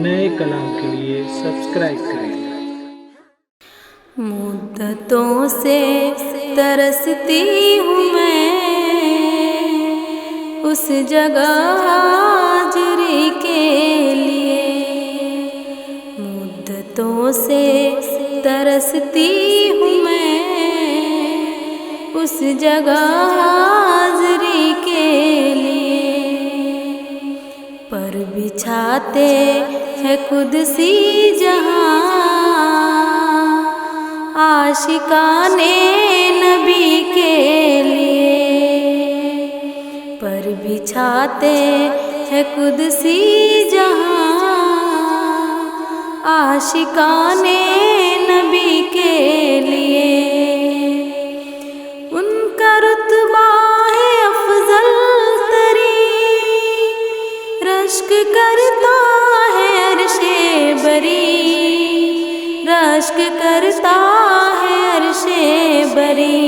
नए कलाम के लिए सब्सक्राइब करें। मुद्दतों से तरसती हूँ मैं उस जगह हाज़िरी के लिए। मुद्दतों से तरसती हूँ मैं उस जगह हाज़िरी के लिए। पर बिछाते हैं कुदसी जहाँ आशिकाने नबी के लिए। पर बिछाते हैं कुदसी जहाँ आशिकाने नबी के लिए। उनका रुतबा है अफजल तरी, रश्क करता है अर्शे बरी, रश्क करता है अर्शे बरी।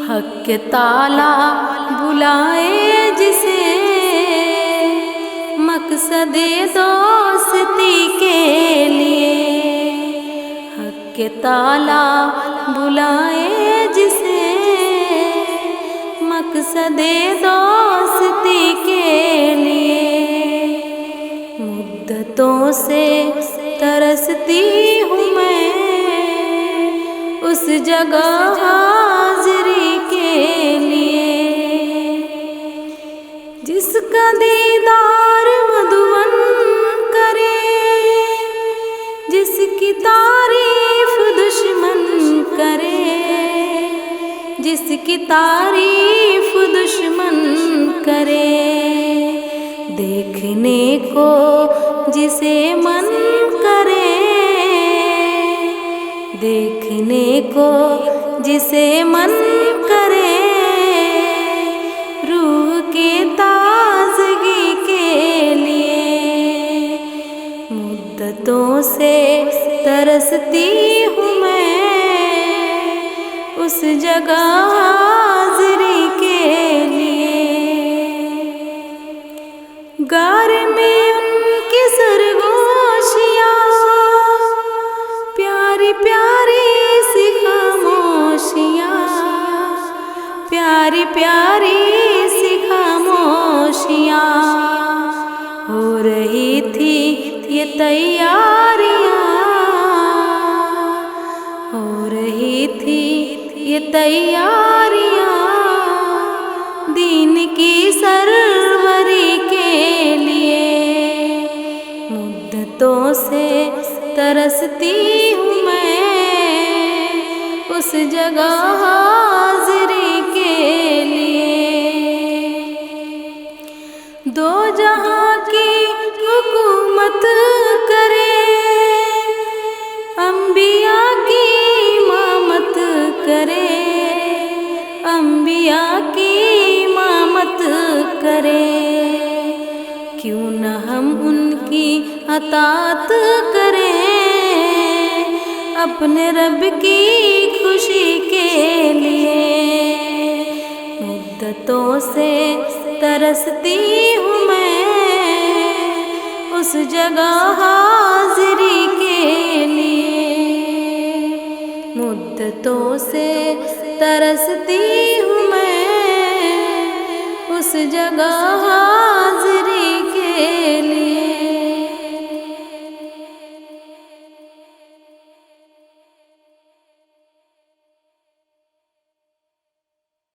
हक के ताला बुलाए जिसे मकसदे दोस्ती के लिए। हक के ताला बुलाए जिसे मकसदे दोस्ती के लिए। मुद्दतों से तरसती हूँ मैं उस जगह हाज़िरी के लिए। जिसका दीदार मधुवन करे, जिसकी तारीफ दुश्मन करे, जिसकी तारीफ दुश्मन करे। देखने को जिसे मन करे, देखने को जिसे मन करे। रूह की ताज़गी के लिए मुद्दतों से तरसती हूँ मैं उस जगह हाज़िरी के लिए। गार में उनकी सरगोशियाँ, प्यारी प्यारी सी खामोशियाँ, प्यारी प्यारी सी खामोशियाँ। हो रही थी ये तैयारियाँ, हो रही थी ये तैयारियाँ दीन की सरवरी के लिए। मुद्दतों से तरसती हूँ मैं उस जगह हाज़िरी के लिए। दो जहाँ की हुकूमत करे, अंबिया की इमामत करे, अंबिया की इमामत करे। क्यों न हम उनकी अताअत करें अपने रब की खुशी के लिए। मुद्दतों से तरसती हूँ मैं उस जगह हाज़िरी के लिए। मुद्दतों से तरसती हूँ मैं उस जगह